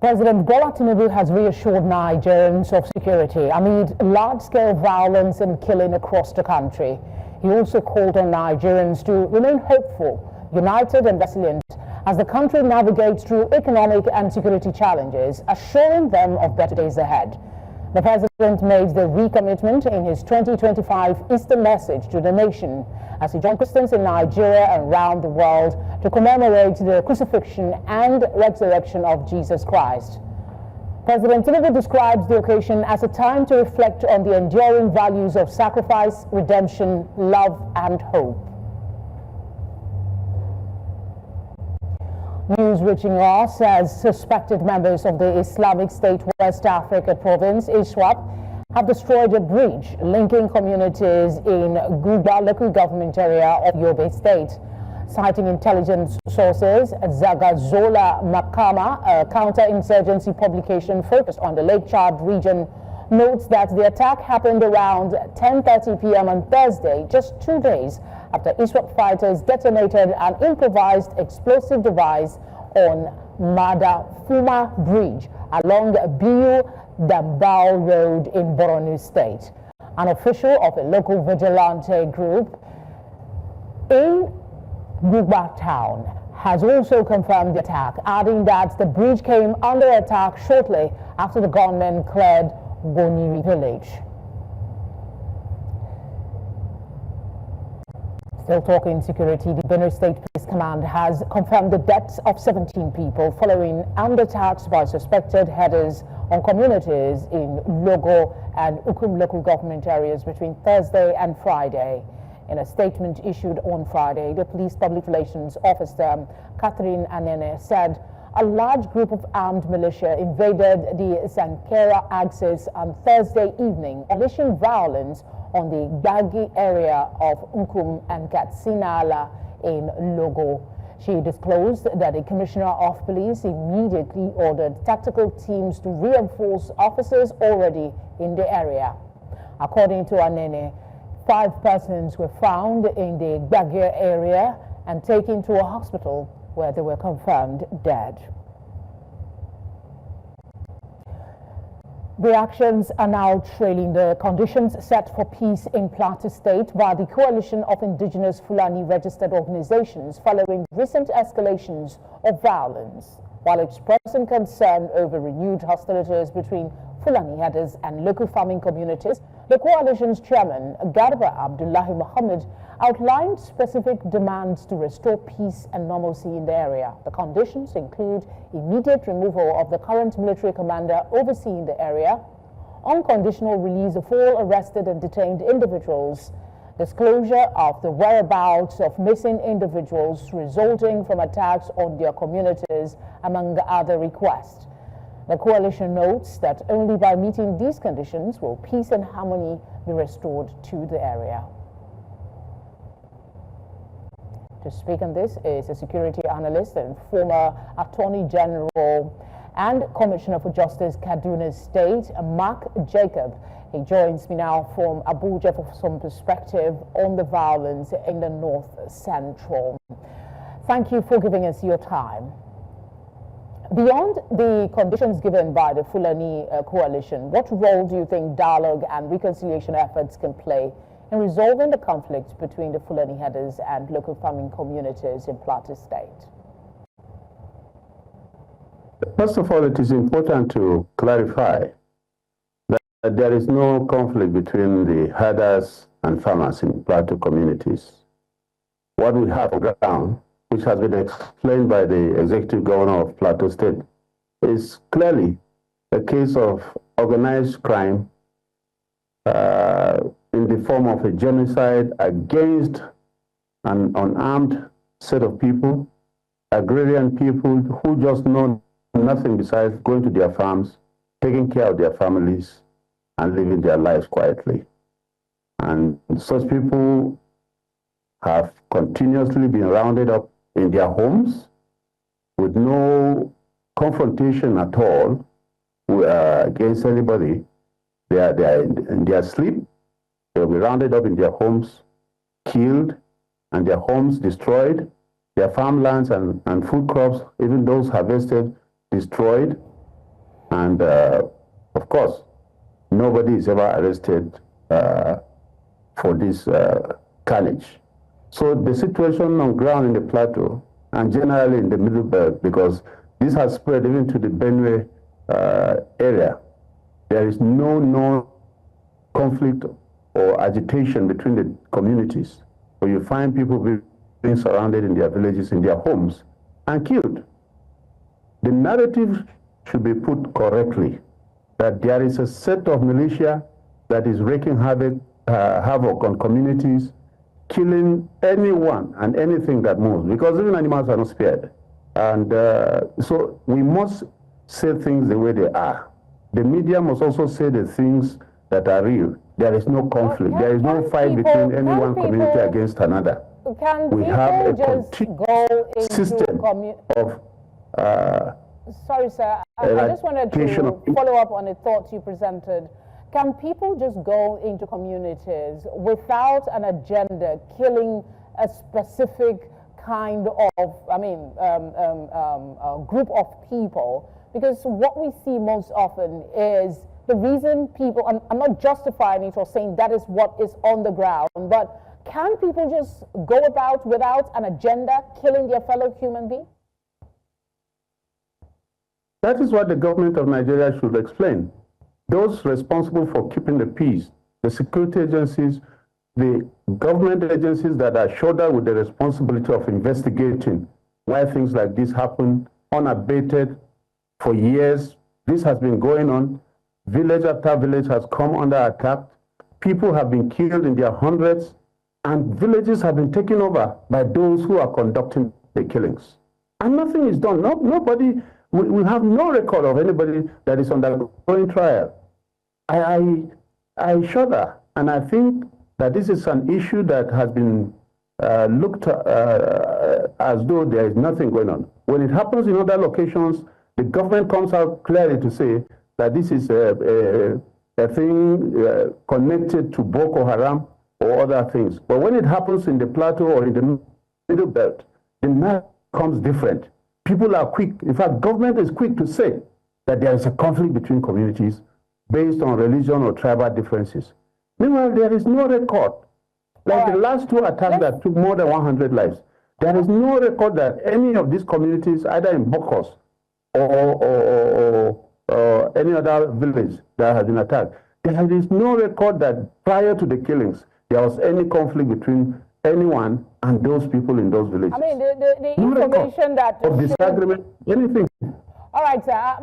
President Bola Tinubu has reassured Nigerians of security amid large-scale violence and killing across the country. He also called on Nigerians to remain hopeful, united and resilient as the country navigates through economic and security challenges, assuring them of better days ahead. The president made the recommitment in his 2025 Easter message to the nation as he joined Christians in Nigeria and around the world to commemorate the crucifixion and resurrection of Jesus Christ. President Tinubu describes the occasion as a time to reflect on the enduring values of sacrifice, redemption, love, and hope. News reaching us as suspected members of the Islamic State West Africa province, ISWAP, have destroyed a bridge linking communities in Gujba local government area of Yobe State. Citing intelligence sources, Zagazola Makama, a counter-insurgency publication focused on the Lake Chad region, notes that the attack happened around 10:30 p.m. on Thursday, just 2 days after ISWAP fighters detonated an improvised explosive device on Mandafuma Bridge along Biu-Damboa Road in Borno State. An official of a local vigilante group in Gujba town has also confirmed the attack, adding that the bridge came under attack shortly after the gunmen cleared Goniri village. Still talking security, the Borno State Police Command has confirmed the deaths of 17 people following armed attacks by suspected headers on communities in Logo and Ukum local government areas between Thursday and Friday. In a statement issued on Friday, the police public relations officer, Catherine Anene, said a large group of armed militia invaded the Sankera axis on Thursday evening, unleashing violence on the Gagi area of Ukum and Katsinala in Logo. She disclosed that the commissioner of police immediately ordered tactical teams to reinforce officers already in the area. According to Anene, 5 persons were found in the Gagi area and taken to a hospital where they were confirmed dead. The actions are now trailing the conditions set for peace in Plateau State by the Coalition of Indigenous Fulani Registered Organizations following recent escalations of violence, while expressing concern over renewed hostilities between Fulani headers and local farming communities. The coalition's chairman, Garba Abdullahi Mohammed, outlined specific demands to restore peace and normalcy in the area. The conditions include immediate removal of the current military commander overseeing the area, unconditional release of all arrested and detained individuals, disclosure of the whereabouts of missing individuals resulting from attacks on their communities, among other requests. The coalition notes that only by meeting these conditions will peace and harmony be restored to the area. To speak on this is a security analyst and former Attorney General and Commissioner for Justice, Kaduna State, Mark Jacob. He joins me now from Abuja for some perspective on the violence in the North Central. Thank you for giving us your time. Beyond the conditions given by the Fulani coalition, what role do you think dialogue and reconciliation efforts can play in resolving the conflict between the Fulani headers and local farming communities in Plateau State? First of all, it is important to clarify that there is no conflict between the herders and farmers in Plateau communities. What we have on ground, which has been explained by the Executive Governor of Plateau State, is clearly a case of organized crime in the form of a genocide against an unarmed set of people, agrarian people who just know nothing besides going to their farms, taking care of their families, and living their lives quietly. And such people have continuously been rounded up in their homes with no confrontation at all against anybody. They are in their sleep. They'll be rounded up in their homes, killed, and their homes destroyed, their farmlands and food crops, even those harvested, destroyed. And of course, nobody is ever arrested for this carnage. So the situation on ground in the plateau and generally in the Middle Belt, because this has spread even to the Benue area, there is no known conflict or agitation between the communities, where you find people being surrounded in their villages, in their homes, and killed. The narrative should be put correctly, that there is a set of militia that is wreaking havoc on communities, killing anyone and anything that moves, because even animals are not spared. And so we must say things the way they are. The media must also say the things that are real. There is no conflict. There is no fight between any one community against another. We have a continued system of sorry, sir. I just wanted to follow up on a thought you presented. Can people just go into communities without an agenda, killing a specific kind of, group of people? Because what we see most often is the reason people, I'm not justifying it or saying that is what is on the ground, but can people just go about without an agenda, killing their fellow human being? That is what the government of Nigeria should explain. Those responsible for keeping the peace, the security agencies, the government agencies that are shouldered with the responsibility of investigating why things like this happen unabated for years. This has been going on. Village after village has come under attack. People have been killed in their hundreds, and villages have been taken over by those who are conducting the killings. And nothing is done. Nobody. We have no record of anybody that is undergoing trial. I shudder, and I think that this is an issue that has been looked as though there is nothing going on. When it happens in other locations, the government comes out clearly to say that this is a thing connected to Boko Haram or other things. But when it happens in the plateau or in the Middle Belt, the matter becomes different. People are quick. In fact, government is quick to say that there is a conflict between communities based on religion or tribal differences. Meanwhile, there is no record. Like the last two attacks that took more than 100 lives, there is no record that any of these communities, either in Bokos or any other village that has been attacked, there is no record that prior to the killings, there was any conflict between anyone and those people in those villages. I mean, the information that... Of disagreement, anything. All right, sir.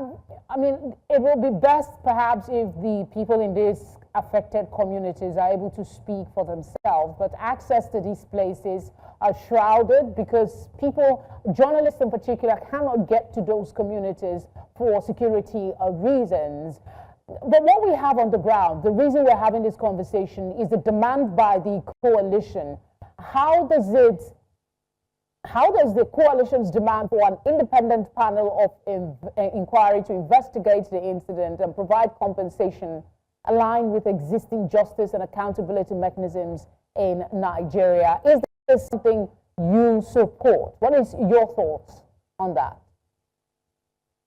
I mean, it will be best perhaps if the people in these affected communities are able to speak for themselves, but access to these places are shrouded because people, journalists in particular, cannot get to those communities for security reasons. But what we have on the ground, the reason we're having this conversation is the demand by the coalition. How does the coalition's demand for an independent panel of inquiry to investigate the incident and provide compensation align with existing justice and accountability mechanisms in Nigeria? Is this something you support? What is your thoughts on that?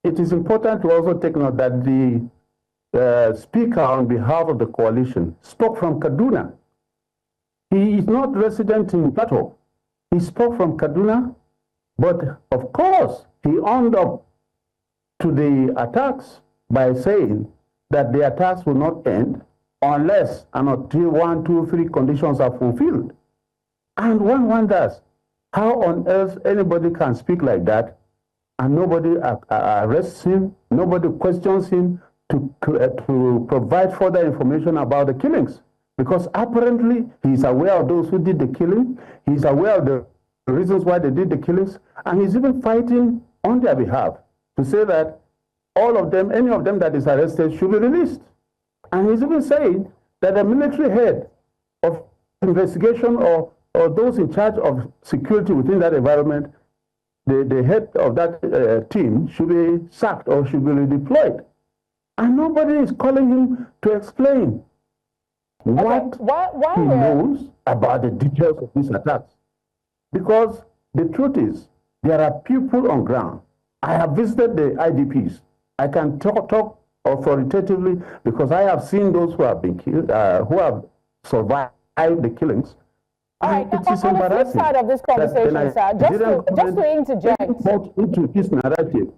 It is important to also take note that the speaker on behalf of the coalition spoke from Kaduna. He is not resident in Plateau. He spoke from Kaduna, but of course, he owned up to the attacks by saying that the attacks will not end unless and until 1, 2, 3 conditions are fulfilled. And one wonders how on earth anybody can speak like that and nobody arrests him, nobody questions him to provide further information about the killings. Because apparently he's aware of those who did the killing, he's aware of the reasons why they did the killings, and he's even fighting on their behalf to say that all of them, any of them that is arrested should be released. And he's even saying that the military head of investigation or those in charge of security within that environment, the head of that team should be sacked or should be redeployed. And nobody is calling him to explain what he knows about the details of these attacks. Because the truth is, there are people on ground. I have visited the IDPs. I can talk authoritatively because I have seen those who have been killed, who have survived the killings. All right, on the flip side of this conversation, sir, just to interject into this narrative.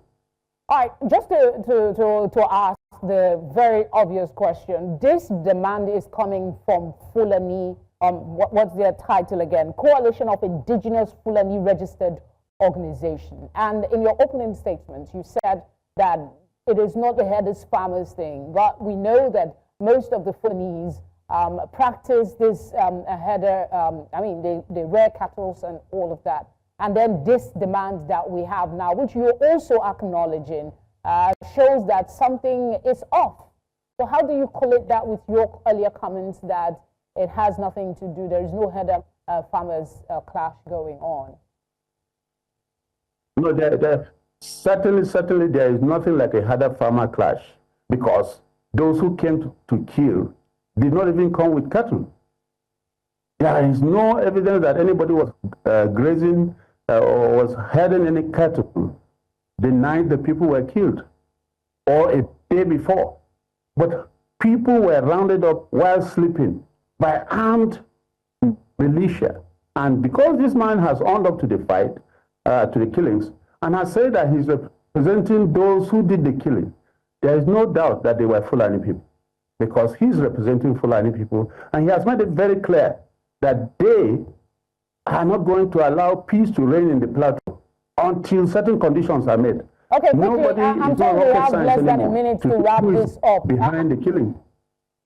All right, just to ask the very obvious question, this demand is coming from Fulani, what's their title again? Coalition of Indigenous Fulani Registered Organization. And in your opening statement, you said that it is not the headless farmers thing, but we know that most of the Fulanis practice this header, they rear cattle and all of that. And then this demand that we have now, which you're also acknowledging, shows that something is off. So how do you collate that with your earlier comments that it has nothing to do, there is no header farmers clash going on? No, certainly there is nothing like a header farmer clash, because those who came to kill did not even come with cattle. There is no evidence that anybody was grazing or was herding any cattle the night the people were killed or a day before. But people were rounded up while sleeping by armed militia. And because this man has owned up to the fight, to the killings, and has said that he's representing those who did the killing, there is no doubt that they were Fulani people, because he's representing Fulani people, and he has made it very clear that they are not going to allow peace to reign in the plateau until certain conditions are made. Okay, quickly, I'm told we have less than a minute to wrap this up. Behind the killing.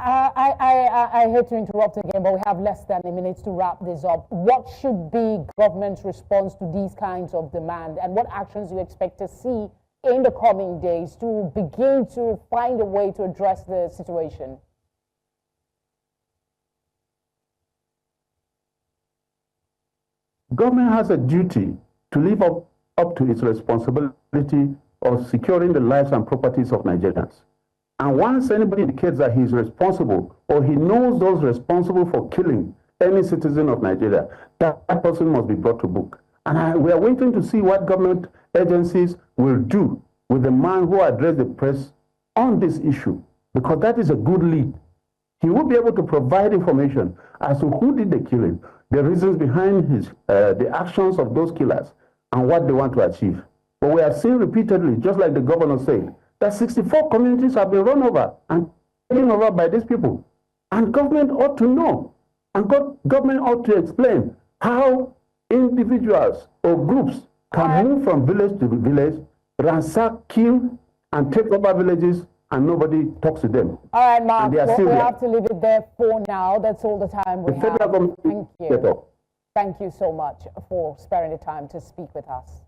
I hate to interrupt again, but we have less than a minute to wrap this up. What should be government's response to these kinds of demand, and what actions you expect to see in the coming days to begin to find a way to address the situation? Government has a duty to live up to its responsibility of securing the lives and properties of Nigerians. And once anybody indicates that he's responsible, or he knows those responsible for killing any citizen of Nigeria, that person must be brought to book. And we are waiting to see what government agencies will do with the man who addressed the press on this issue, because that is a good lead. He will be able to provide information as to who did the killing, the reasons behind the actions of those killers, and what they want to achieve. But we have seen repeatedly, just like the governor said, that 64 communities have been run over and taken over by these people. And government ought to know, and government ought to explain how individuals or groups can move from village to village, ransack, kill, and take over villages, and nobody talks to them. All right, Mark, we have to leave it there for now. That's all the time we have. Thank you. Thank you so much for sparing the time to speak with us.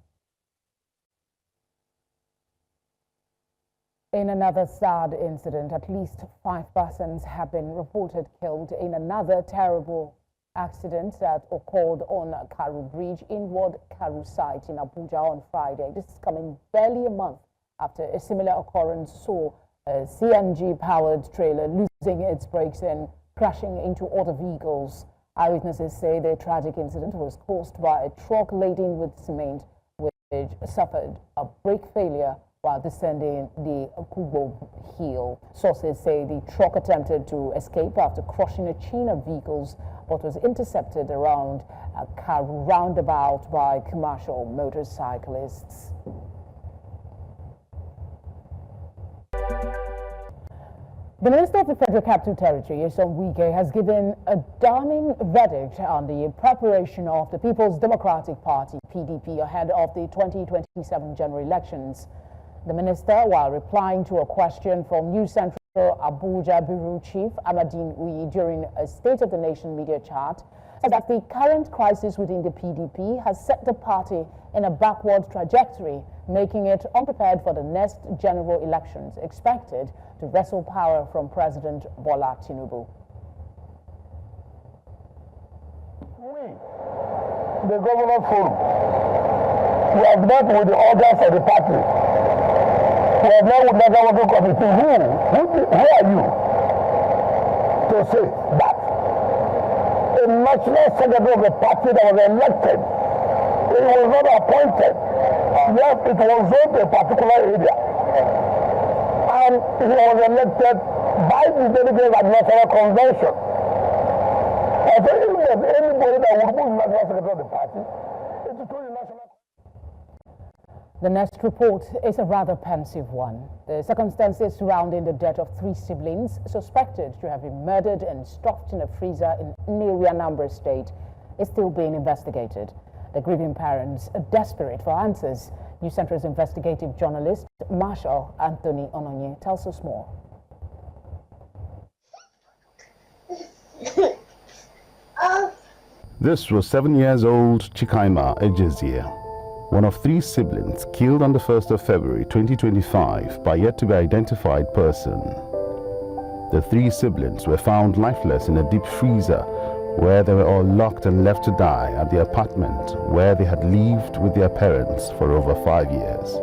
In another sad incident, at least 5 persons have been reported killed in another terrible accident that occurred on Karu Bridge, inward Karu site in Abuja on Friday. This is coming barely a month after a similar occurrence saw a CNG-powered trailer losing its brakes and crashing into other vehicles. Eyewitnesses say the tragic incident was caused by a truck laden with cement, which suffered a brake failure while descending the Gujba hill. Sources say the truck attempted to escape after crushing a chain of vehicles, but was intercepted around a car roundabout by commercial motorcyclists. The Minister of the Federal Capital Territory, Wike, has given a damning verdict on the preparation of the People's Democratic Party, PDP, ahead of the 2027 general elections. The minister, while replying to a question from New Central Abuja Bureau Chief Amadine Uyi during a State of the Nation media chat, said that the current crisis within the PDP has set the party in a backward trajectory, making it unprepared for the next general elections expected to wrestle power from President Bola Tinubu. We, the Governor Forum, we have met with the organs of the party. We have met with the National Committee. Who are you to say that a national secretary of the party that was elected, it was not appointed, yet it was zoned to a particular area. and he was elected by the delegates at National Convention. I think if there's anybody that would move National Secretary of the party, it's to the National. The next report is a rather pensive one. The circumstances surrounding the death of 3 siblings suspected to have been murdered and stuffed in a freezer in Borno State is still being investigated. The grieving parents are desperate for answers. New Central's investigative journalist, Marshal Anthony Ononye, tells us more. This was 7-year-old Chikaima Ejezie, one of 3 siblings killed on the 1st of February 2025 by yet-to-be-identified person. The 3 siblings were found lifeless in a deep freezer where they were all locked and left to die at the apartment where they had lived with their parents for over 5 years.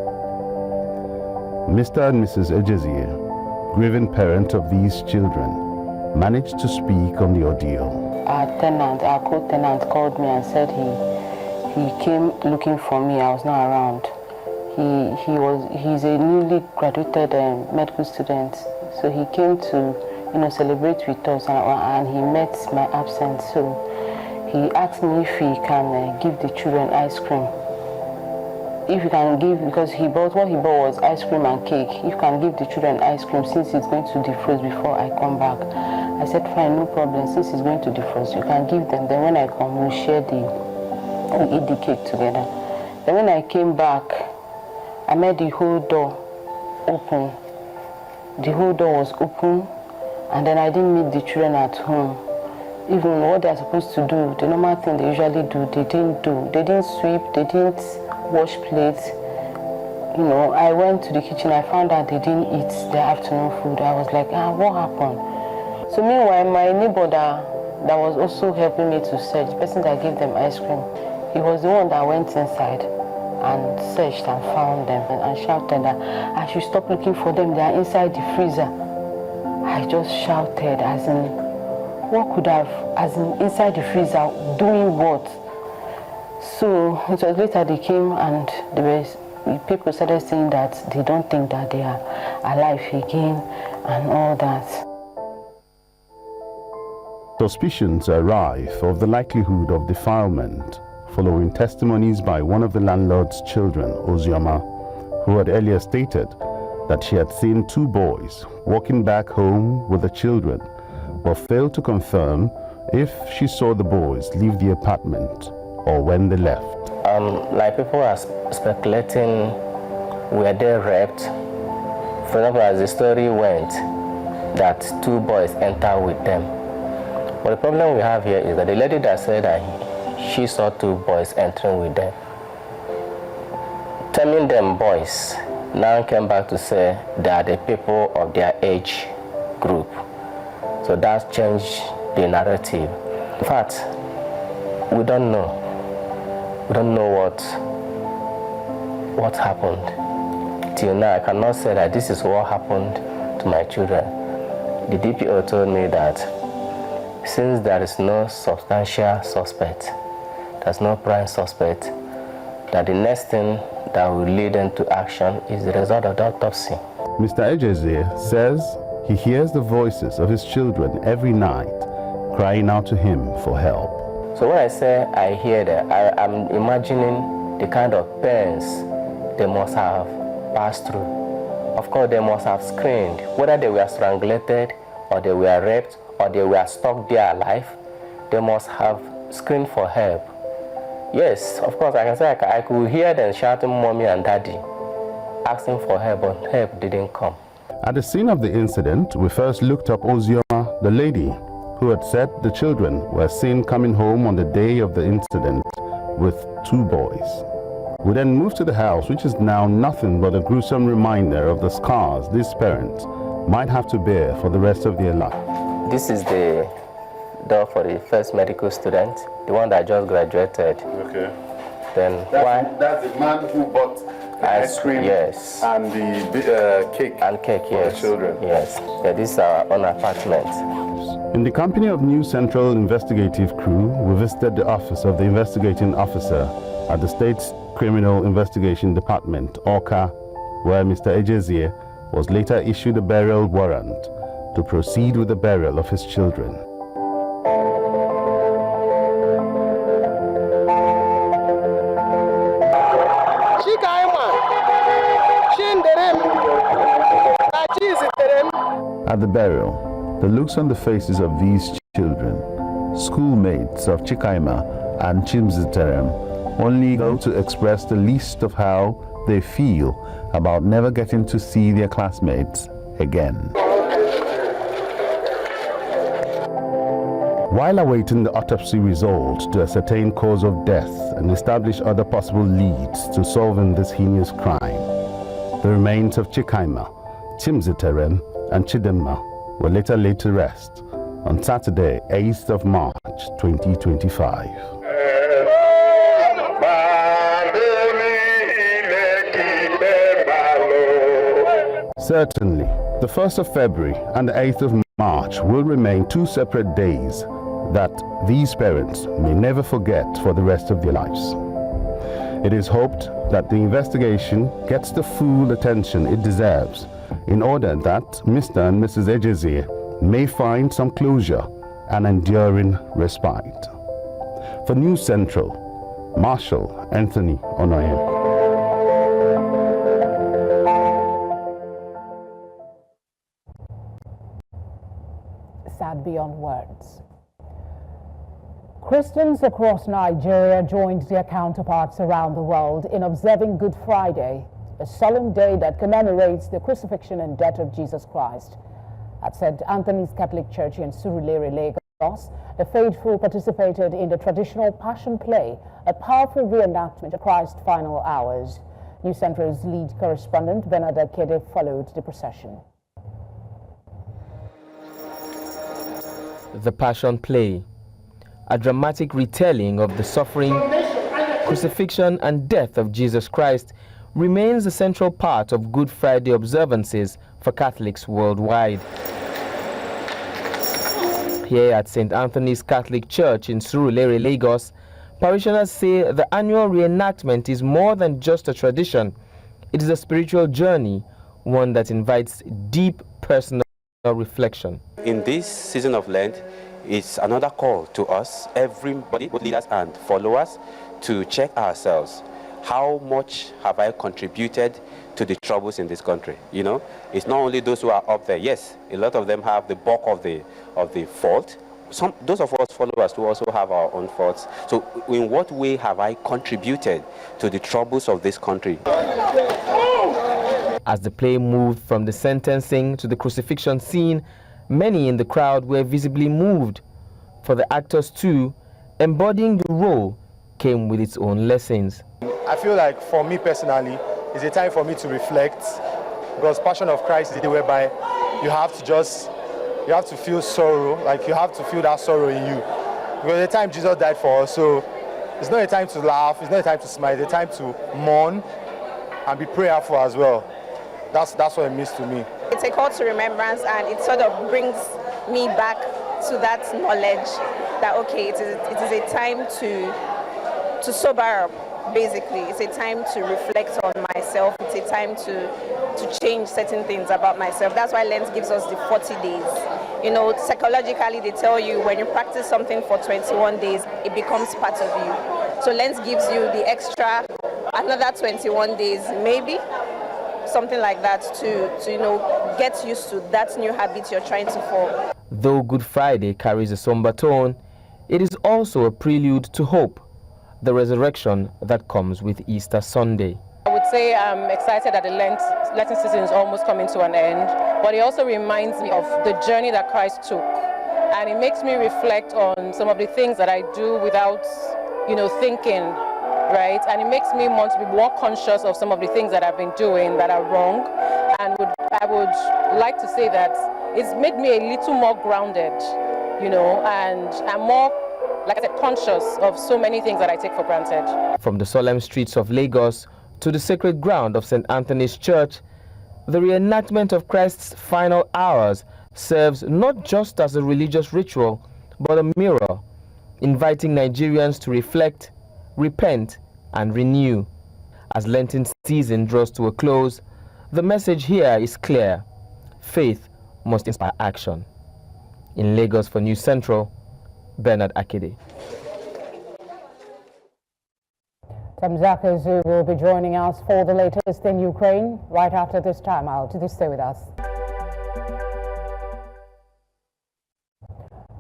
Mr. and Mrs. Ejezie, grieving parent of these children, managed to speak on the ordeal. Our co-tenant called me and said he came looking for me. I was not around. He's a newly graduated medical student, so he came to celebrate with us, and he met my absence. So he asked me if he can give the children ice cream. If you can give, because what he bought was ice cream and cake. If you can give the children ice cream since it's going to defrost before I come back. I said fine, no problem. Since it's going to defrost, you can give them. Then when I come, we'll eat the cake together. Then when I came back, I made the whole door open. The whole door was open, and then I didn't meet the children at home. Even what they're supposed to do, the normal thing they usually do, they didn't do. They didn't sweep, they didn't wash plates. I went to the kitchen, I found out they didn't eat their afternoon food. I was like, what happened? So meanwhile, my neighbor that was also helping me to search, the person that gave them ice cream, he was the one that went inside and searched and found them and shouted that I should stop looking for them, they are inside the freezer. I just shouted, as in, what could have, as in inside the freezer, doing what? So it was later they came and people started saying that they don't think that they are alive again and all that. Suspicions are rife of the likelihood of defilement following testimonies by one of the landlord's children, Ozioma, who had earlier stated that she had seen 2 boys walking back home with the children, but failed to confirm if she saw the boys leave the apartment or when they left. Like people are speculating, were they raped? For example, as the story went, that 2 boys entered with them. But the problem we have here is that the lady that said that she saw 2 boys entering with them, telling them boys, now came back to say they are the people of their age group. So that changed the narrative. In fact, we don't know. We don't know what happened. Till now, I cannot say that this is what happened to my children. The DPO told me that since there is no substantial suspect, there's no prime suspect, that the next thing that will lead them to action is the result of the autopsy. Mr. Ejezie says he hears the voices of his children every night crying out to him for help. So when I say I hear them, I'm imagining the kind of pains they must have passed through. Of course, they must have screamed, whether they were strangulated or they were raped or they were stuck there alive, they must have screamed for help. Yes, of course, I can say I could hear them shouting mommy and daddy, asking for help, but help didn't come. At the scene of the incident, we first looked up Ozioma, the lady who had said the children were seen coming home on the day of the incident with 2 boys. We then moved to the house, which is now nothing but a gruesome reminder of the scars these parents might have to bear for the rest of their life. This is the door for the first medical student, the one that just graduated. Okay. Then that's the man who bought the ice cream, yes, and the cake. And cake, yes. For the children. Yes. Yeah, this is our own apartment. In the company of New Central investigative crew, we visited the office of the investigating officer at the State's Criminal Investigation Department, ORCA, where Mr. Ejezie was later issued a burial warrant to proceed with the burial of his children. At the burial, the looks on the faces of these children, schoolmates of Chikaima and Chimziterem, only go to express the least of how they feel about never getting to see their classmates again. While awaiting the autopsy result to ascertain cause of death and establish other possible leads to solving this heinous crime, the remains of Chikaima, Chimziterem, and Chidinma were later laid to rest on Saturday, 8th of March, 2025. Certainly, the 1st of February and the 8th of March will remain two separate days that these parents may never forget for the rest of their lives. It is hoped that the investigation gets the full attention it deserves in order that Mr. and Mrs. Ejezie may find some closure and enduring respite. For News Central, Marshal Anthony Onoye. Sad beyond words. Christians across Nigeria joined their counterparts around the world in observing Good Friday, a solemn day that commemorates the crucifixion and death of Jesus Christ. At St. Anthony's Catholic Church in Surulere, Lagos, the faithful participated in the traditional Passion Play, a powerful reenactment of Christ's final hours. News Central's lead correspondent, Bernadette Kede, followed the procession. The Passion Play, a dramatic retelling of the suffering, crucifixion and death of Jesus Christ, remains a central part of Good Friday observances for Catholics worldwide. Here at St. Anthony's Catholic Church in Surulere, Lagos, parishioners say the annual reenactment is more than just a tradition. It is a spiritual journey, one that invites deep personal reflection. In this season of Lent, it's another call to us, everybody, both leaders and followers, to check ourselves. How much have I contributed to the troubles in this country? You know, it's not only those who are up there. Yes, a lot of them have the bulk of the fault. Those of us followers who also have our own faults. So in what way have I contributed to the troubles of this country? As the play moved from the sentencing to the crucifixion scene, many in the crowd were visibly moved. For the actors too, embodying the role came with its own lessons. I feel like for me personally, it's a time for me to reflect, because Passion of Christ is a day whereby you have to feel sorrow, like you have to feel that sorrow in you. Because the time Jesus died for us, so it's not a time to laugh, it's not a time to smile, it's a time to mourn and be prayerful as well. That's what it means to me. It's a call to remembrance, and it sort of brings me back to that knowledge that, okay, it is a time to sober up. Basically, it's a time to reflect on myself. It's a time to change certain things about myself. That's why Lent gives us the 40 days. You know, psychologically, they tell you when you practice something for 21 days, it becomes part of you. So Lent gives you the extra, another 21 days, maybe, something like that, to you know, get used to that new habit you're trying to form. Though Good Friday carries a somber tone, it is also a prelude to hope, the resurrection that comes with Easter Sunday. I would say I'm excited that the Lenten season is almost coming to an end, but it also reminds me of the journey that Christ took, and it makes me reflect on some of the things that I do without, you know, thinking, right? And it makes me want to be more conscious of some of the things that I've been doing that are wrong, and I would like to say that it's made me a little more grounded, you know, and I'm more, like I said, conscious of so many things that I take for granted. From the solemn streets of Lagos to the sacred ground of St. Anthony's Church, the reenactment of Christ's final hours serves not just as a religious ritual, but a mirror, inviting Nigerians to reflect, repent, and renew. As Lenten season draws to a close, the message here is clear. Faith must inspire action. In Lagos for News Central, Bernard Akide. Zagazola will be joining us for the latest in Ukraine right after this time out. Do stay with us.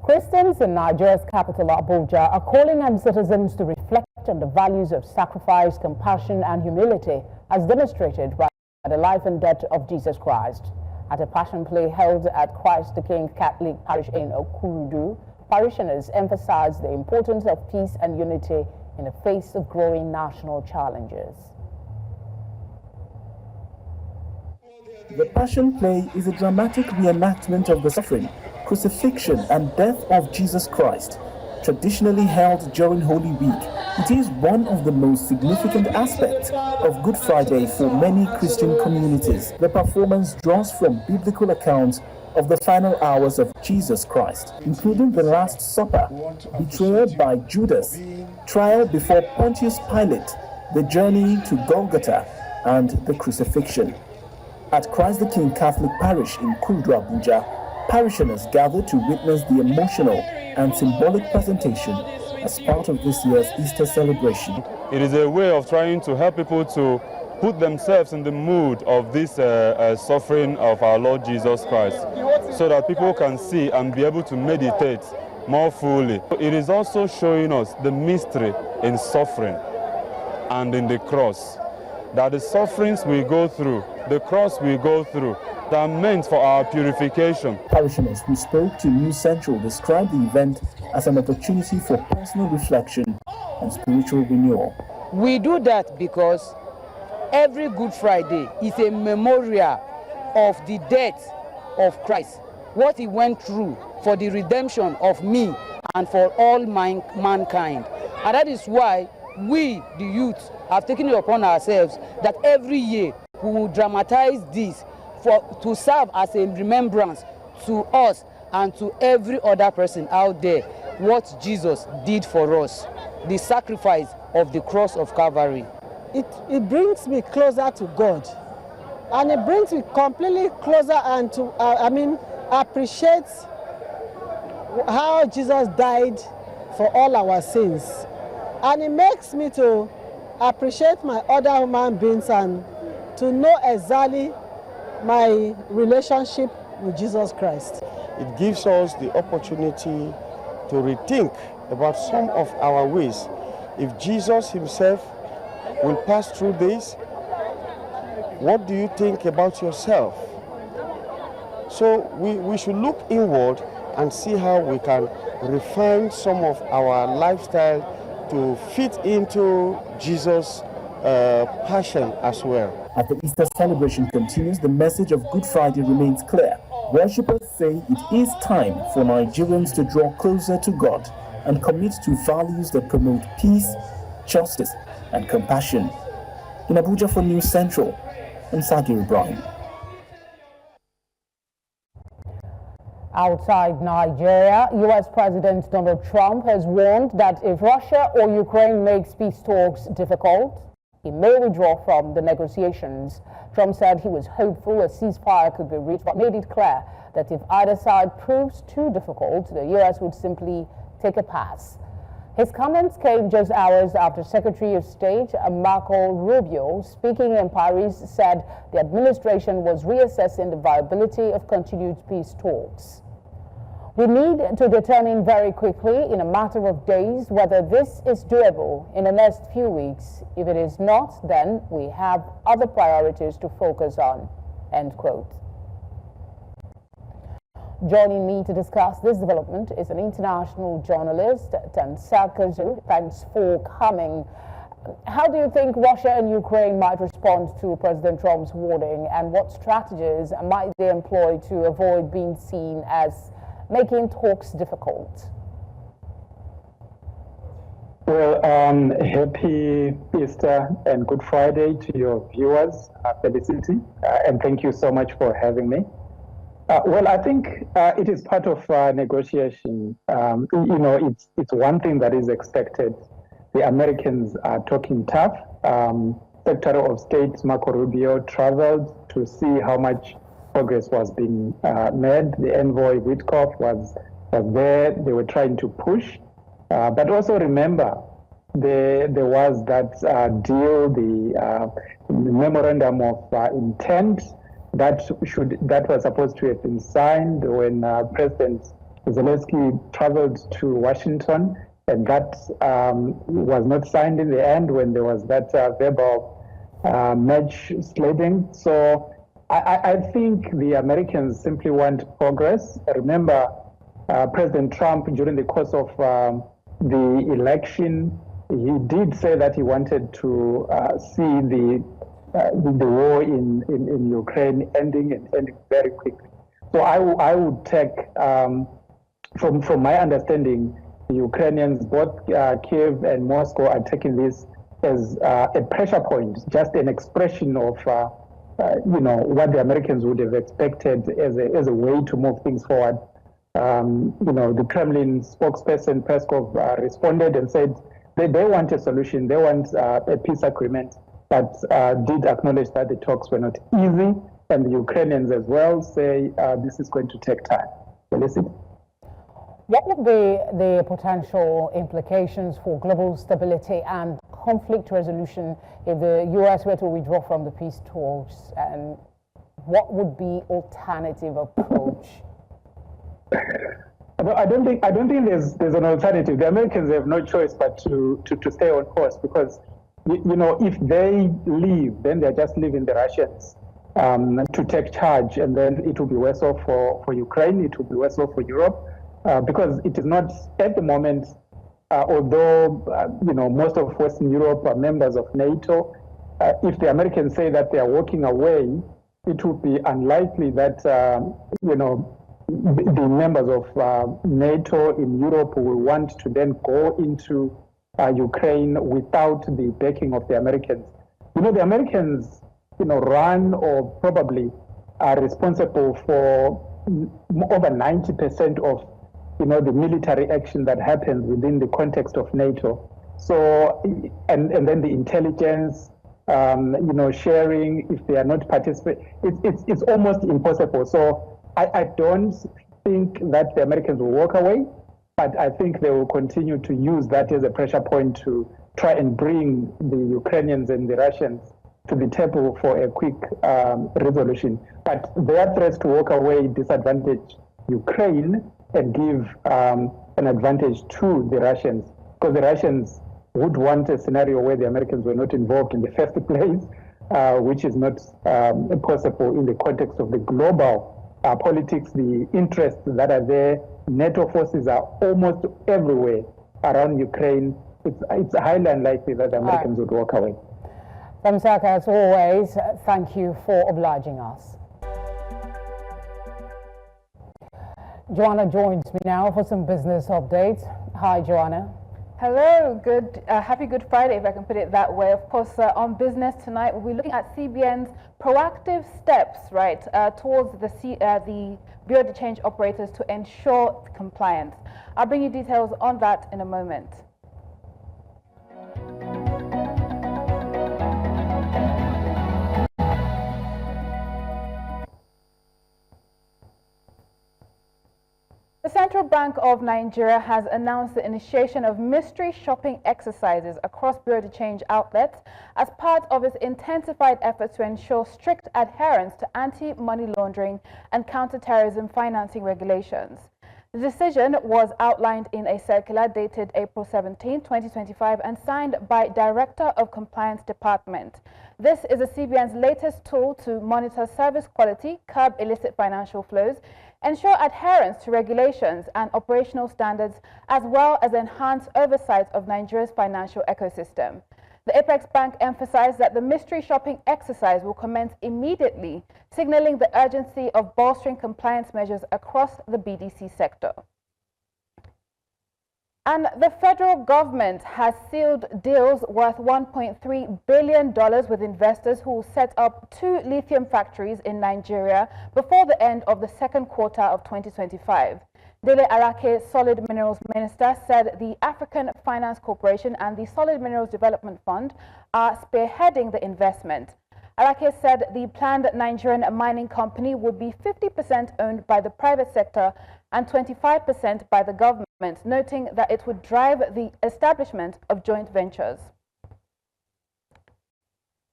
Christians in Nigeria's capital, Abuja, are calling on citizens to reflect on the values of sacrifice, compassion, and humility as demonstrated by the life and death of Jesus Christ. At a passion play held at Christ the King Catholic Parish in Okurudu, parishioners emphasized the importance of peace and unity in the face of growing national challenges. The Passion Play is a dramatic reenactment of the suffering, crucifixion, and death of Jesus Christ, traditionally held during Holy Week. It is one of the most significant aspects of Good Friday for many Christian communities. The performance draws from biblical accounts of the final hours of Jesus Christ, including the Last Supper, betrayal by Judas, trial before Pontius Pilate, the journey to Golgotha, and the crucifixion. At Christ the King Catholic Parish in Kudu, Abuja, parishioners gathered to witness the emotional and symbolic presentation as part of this year's Easter celebration. It is a way of trying to help people to put themselves in the mood of this suffering of our Lord Jesus Christ, so that people can see and be able to meditate more fully. It is also showing us the mystery in suffering and in the cross, that the sufferings we go through, the cross we go through, are meant for our purification. Parishioners who spoke to News Central described the event as an opportunity for personal reflection and spiritual renewal. We do that because every Good Friday is a memorial of the death of Christ, what he went through for the redemption of me and for all mankind. And that is why we, the youth, have taken it upon ourselves that every year we will dramatize this to serve as a remembrance to us and to every other person out there what Jesus did for us, the sacrifice of the cross of Calvary. It brings me closer to God, and it brings me completely closer and to appreciate how Jesus died for all our sins, and it makes me to appreciate my other human beings and to know exactly my relationship with Jesus Christ. It gives us the opportunity to rethink about some of our ways. If Jesus himself will pass through this, what do you think about yourself? So we should look inward and see how we can refine some of our lifestyle to fit into Jesus' passion as well. As the Easter celebration continues, the message of Good Friday remains clear. Worshippers say it is time for Nigerians to draw closer to God and commit to values that promote peace, justice, and compassion. In Abuja for News Central, I'm Sagir Ibrahim. Outside Nigeria, U.S. President Donald Trump has warned that if Russia or Ukraine makes peace talks difficult, he may withdraw from the negotiations. Trump said he was hopeful a ceasefire could be reached, but made it clear that if either side proves too difficult, the U.S. would simply take a pass. His comments came just hours after Secretary of State Marco Rubio, speaking in Paris, said the administration was reassessing the viability of continued peace talks. We need to determine very quickly, in a matter of days, whether this is doable in the next few weeks. If it is not, then we have other priorities to focus on, end quote. Joining me to discuss this development is an international journalist, Zagazola. Thanks for coming. How do you think Russia and Ukraine might respond to President Trump's warning, and what strategies might they employ to avoid being seen as making talks difficult? Well, happy Easter and Good Friday to your viewers, Felicity, and thank you so much for having me. Well, I think it is part of negotiation. It's one thing that is expected. The Americans are talking tough. Secretary of State Marco Rubio traveled to see how much progress was being made. The envoy Witkoff was there. They were trying to push, but also remember there was that deal, the memorandum of intent that was supposed to have been signed when President Zelensky traveled to Washington, and that was not signed in the end when there was that verbal match sledding. So I think the Americans simply want progress. Remember, President Trump, during the course of the election, he did say that he wanted to see the war in Ukraine ending very quickly. So I would take, from my understanding, the Ukrainians, both Kiev and Moscow, are taking this as a pressure point, just an expression of what the Americans would have expected as a way to move things forward. The Kremlin spokesperson Peskov responded and said they want a solution, they want a peace agreement, but did acknowledge that the talks were not easy, and the Ukrainians as well say this is going to take time. Felicity? What would be the potential implications for global stability and conflict resolution if the U.S. were to withdraw from the peace talks, and what would be alternative approach? I don't think there's an alternative. The Americans have no choice but to stay on course, because if they leave, then they're just leaving the Russians to take charge, and then it will be worse off for Ukraine, it will be worse off for Europe, because it is not at the moment, although most of Western Europe are members of NATO. If the Americans say that they are walking away, it would be unlikely that the members of NATO in Europe will want to then go into Ukraine without the backing of the Americans. The Americans, run or probably are responsible for over 90% of, the military action that happens within the context of NATO. So, and then the intelligence, sharing, if they are not participating, it's almost impossible. So I don't think that the Americans will walk away, but I think they will continue to use that as a pressure point to try and bring the Ukrainians and the Russians to the table for a quick resolution. But their threats to walk away disadvantage Ukraine and give an advantage to the Russians, because the Russians would want a scenario where the Americans were not involved in the first place, which is not possible in the context of the global politics, the interests that are there. NATO forces are almost everywhere around Ukraine. It's highly unlikely that the Americans would walk away. Famsaka, as always, thank you for obliging us. Joanna joins me now for some business updates. Hi, Joanna. Hello, happy Good Friday, if I can put it that way. Of course, on business tonight, we'll be looking at CBN's proactive steps, right, towards the Bureau de Change operators to ensure compliance. I'll bring you details on that in a moment. The Central Bank of Nigeria has announced the initiation of mystery shopping exercises across Bureau de Change outlets as part of its intensified efforts to ensure strict adherence to anti-money laundering and counter-terrorism financing regulations. The decision was outlined in a circular dated April 17, 2025 and signed by Director of Compliance Department. This is the CBN's latest tool to monitor service quality, curb illicit financial flows, ensure adherence to regulations and operational standards, as well as enhance oversight of Nigeria's financial ecosystem. The Apex Bank emphasized that the mystery shopping exercise will commence immediately, signaling the urgency of bolstering compliance measures across the BDC sector. And the federal government has sealed deals worth $1.3 billion with investors who will set up 2 lithium factories in Nigeria before the end of the second quarter of 2025. Dele Arake, Solid Minerals Minister, said the African Finance Corporation and the Solid Minerals Development Fund are spearheading the investment. Alake said the planned Nigerian mining company would be 50% owned by the private sector and 25% by the government, noting that it would drive the establishment of joint ventures.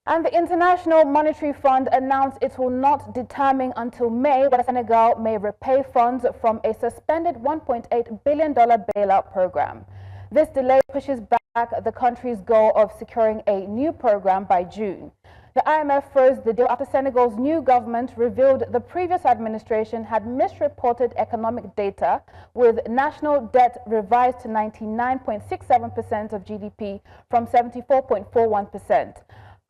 And the International Monetary Fund announced it will not determine until May whether Senegal may repay funds from a suspended $1.8 billion bailout program. This delay pushes back the country's goal of securing a new program by June. The IMF froze the deal after Senegal's new government revealed the previous administration had misreported economic data, with national debt revised to 99.67% of GDP from 74.41%.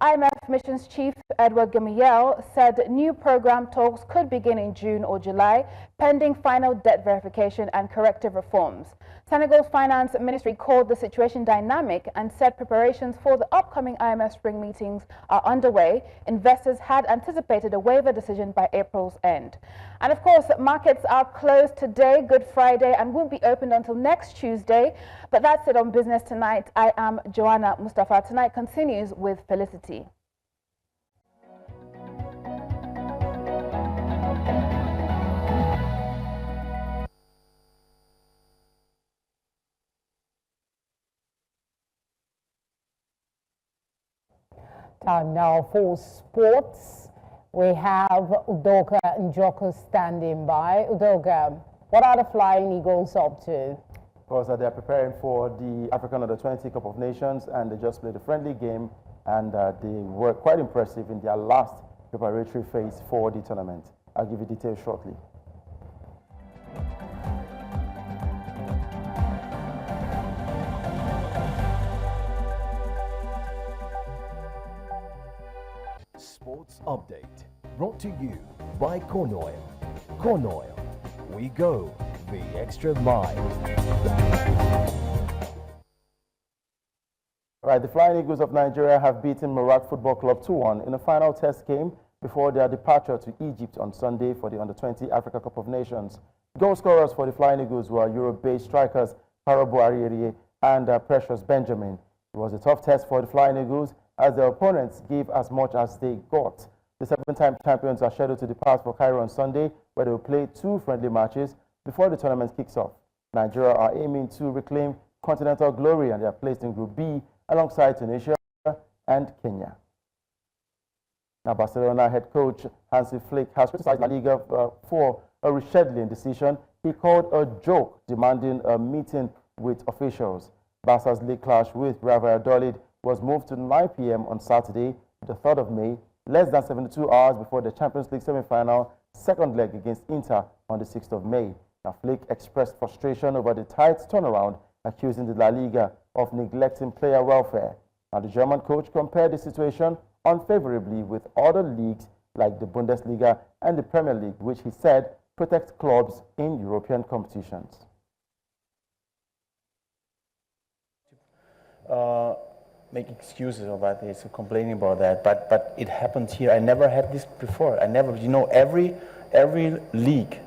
IMF Missions Chief Edward Gamiel said new program talks could begin in June or July, pending final debt verification and corrective reforms. Senegal's finance ministry called the situation dynamic and said preparations for the upcoming IMF spring meetings are underway. Investors had anticipated a waiver decision by April's end. And of course, markets are closed today, Good Friday, and won't be opened until next Tuesday. But that's it on Business Tonight. I am Joanna Mustafa. Tonight continues with Felicity. Time now for sports. We have Udoka Njoku standing by. Udoka, what are the Flying Eagles up to? Of course, they are preparing for the African Under-20 Cup of Nations, and they just played a friendly game, and they were quite impressive in their last preparatory phase for the tournament. I'll give you details shortly. Sports Update, brought to you by Corn Oil. Corn Oil, we go the extra mile. Right, the Flying Eagles of Nigeria have beaten Murat Football Club 2-1 in a final test game before their departure to Egypt on Sunday for the Under-20 Africa Cup of Nations. Goal scorers for the Flying Eagles were Europe-based strikers Parobo Ariere and Precious Benjamin. It was a tough test for the Flying Eagles as their opponents gave as much as they got. The 7-time champions are scheduled to depart for Cairo on Sunday, where they will play 2 friendly matches before the tournament kicks off. Nigeria are aiming to reclaim continental glory, and they are placed in Group B alongside Tunisia and Kenya. Now, Barcelona head coach Hansi Flick has criticized La Liga for a rescheduling decision he called a joke, demanding a meeting with officials. Barca's league clash with Real Valladolid was moved to 9 p.m. on Saturday, the 3rd of May, less than 72 hours before the Champions League semi-final second leg against Inter on the 6th of May. Now, Flick expressed frustration over the tight turnaround, accusing the La Liga of neglecting player welfare. Now, the German coach compared the situation unfavorably with other leagues like the Bundesliga and the Premier League, which he said protect clubs in European competitions. Make excuses about this, complaining about that, but it happens here. I never had this before. I never, you know, every league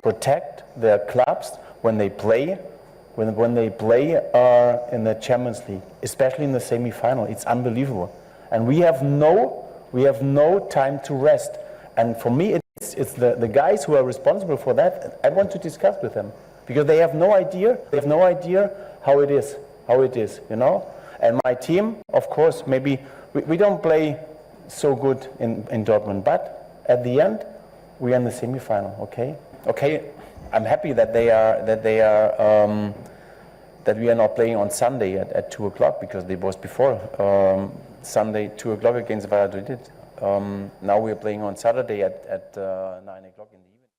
protect their clubs when they play, when they play in the Champions League, especially in the semi-final. It's unbelievable, and we have no time to rest. And for me, it's the guys who are responsible for that. I want to discuss with them because they have no idea. They have no idea how it is, you know. And my team, of course, maybe we don't play so good in Dortmund, but at the end, we are in the semi-final. Okay. I'm happy that we are not playing on Sunday at 2 o'clock because they was before Sunday 2 o'clock against Valladolid. Now we are playing on Saturday at 9 o'clock in the evening.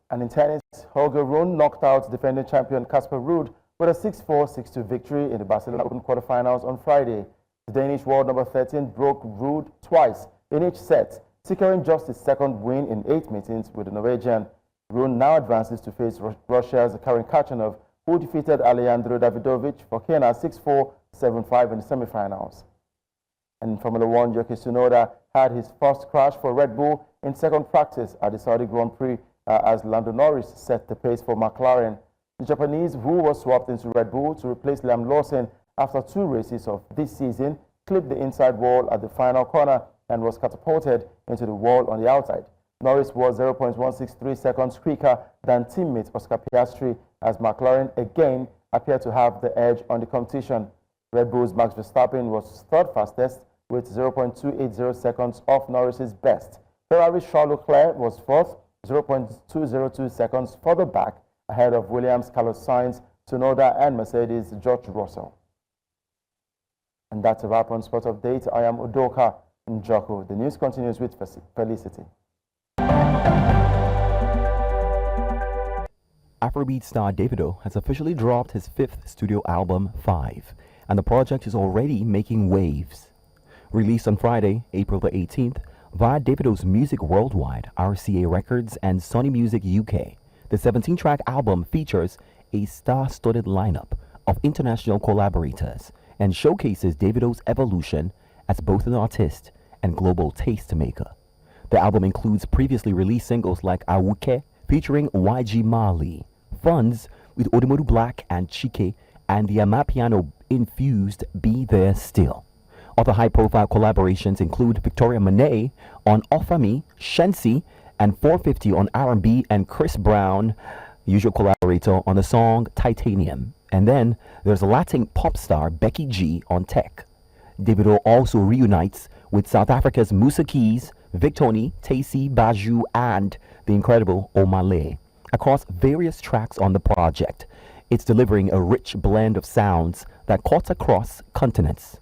And in tennis, Holger Rune knocked out defending champion Casper Ruud with a 6-4, 6-2 victory in the Barcelona Open quarterfinals on Friday. The Danish world number 13 broke Ruud twice in each set, securing just his second win in 8 meetings with the Norwegian. Rune now advances to face Russia's Karen Khachanov, who defeated Alejandro Davidovich Fokina 6-4, 7-5 in the semifinals. And in Formula 1, Yuki Tsunoda had his first crash for Red Bull in second practice at the Saudi Grand Prix as Lando Norris set the pace for McLaren. The Japanese, who was swapped into Red Bull to replace Liam Lawson after 2 races of this season, clipped the inside wall at the final corner and was catapulted into the wall on the outside. Norris was 0.163 seconds quicker than teammate Oscar Piastri, as McLaren again appeared to have the edge on the competition. Red Bull's Max Verstappen was third fastest with 0.280 seconds off Norris's best. Ferrari's Charles Leclerc was fourth, 0.202 seconds further back, ahead of Williams' Carlos Sainz, Tsunoda, and Mercedes' George Russell. And that's a wrap on Sport Update. I am Udoka Njoko. The news continues with Felicity. Afrobeat star Davido has officially dropped his 5th studio album, 5, and the project is already making waves. Released on Friday, April the 18th, via Davido's Music Worldwide, RCA Records, and Sony Music UK, the 17-track album features a star-studded lineup of international collaborators and showcases Davido's evolution as both an artist and global tastemaker. The album includes previously released singles like Awuke featuring YG Mali, Funds with Odumodu Black and Chike, and the Amapiano-infused Be There Still. Other high-profile collaborations include Victoria Monet on Ofami, Shensi, and 450 on R&B, and Chris Brown, usual collaborator, on the song Titanium. And then there's Latin pop star Becky G on Tech. Davido also reunites with South Africa's Musa Keys, Victoni, Tacy Baju, and the incredible Omale across various tracks on the project. It's delivering a rich blend of sounds that cuts across continents.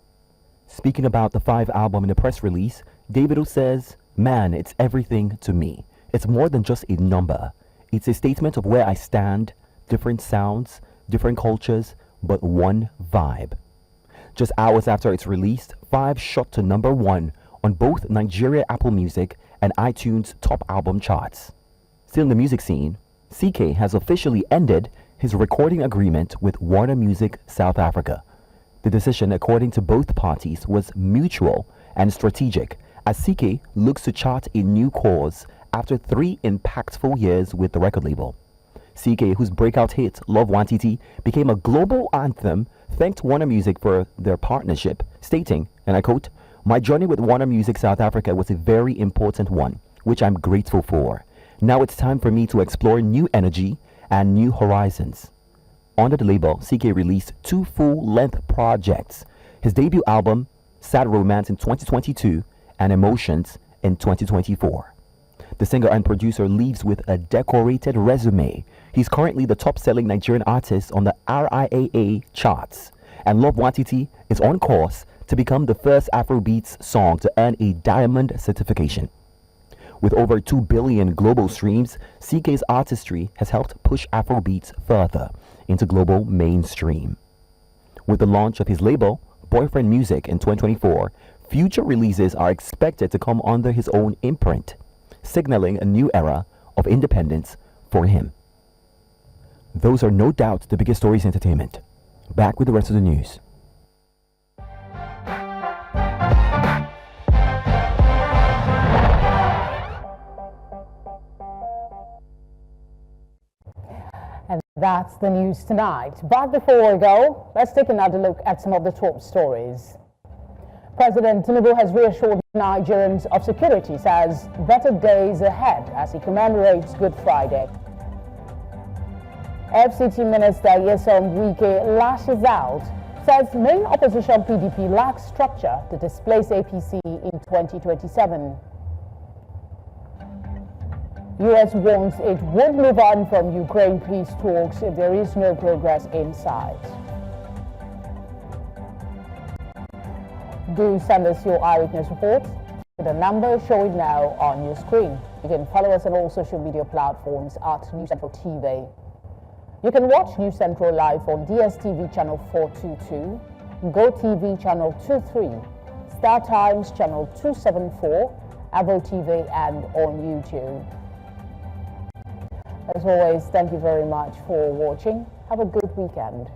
Speaking about the 5 album in the press release, Davido says, "Man, it's everything to me. It's more than just a number. It's a statement of where I stand, different sounds, different cultures, but one vibe." Just hours after it's released, 5 shot to #1 on both Nigeria Apple Music and iTunes top album charts. Still in the music scene, CK has officially ended his recording agreement with Warner Music South Africa. The decision, according to both parties, was mutual and strategic, as CK looks to chart a new course after 3 impactful years with the record label. CK, whose breakout hit Love Wantiti became a global anthem, thanked Warner Music for their partnership, stating, and I quote, "My journey with Warner Music South Africa was a very important one, which I'm grateful for. Now it's time for me to explore new energy and new horizons." Under the label, CK released 2 full-length projects, his debut album, Sad Romance, in 2022, and Emotions in 2024. The singer and producer leaves with a decorated resume. He's currently the top-selling Nigerian artist on the RIAA charts, and Love Wantiti is on course to become the first Afrobeats song to earn a diamond certification. With over 2 billion global streams, CK's artistry has helped push Afrobeats further into global mainstream. With the launch of his label, Boyfriend Music, in 2024, future releases are expected to come under his own imprint, signaling a new era of independence for him. Those are no doubt the biggest stories in entertainment. Back with the rest of the news. And that's the news tonight. But before we go, let's take another look at some of the top stories. President Tinubu has reassured Nigerians of security, says better days ahead as he commemorates Good Friday. FCT Minister Nyesom Wike lashes out, says main opposition PDP lacks structure to displace APC in 2027. US warns it would move on from Ukraine peace talks if there is no progress in sight. Do send us your eyewitness report to the number showing now on your screen. You can follow us on all social media platforms at News Central TV. You can watch News Central live on DSTV channel 422, GoTV channel 23, Star Times channel 274, Avo TV, and on YouTube. As always, thank you very much for watching. Have a good weekend.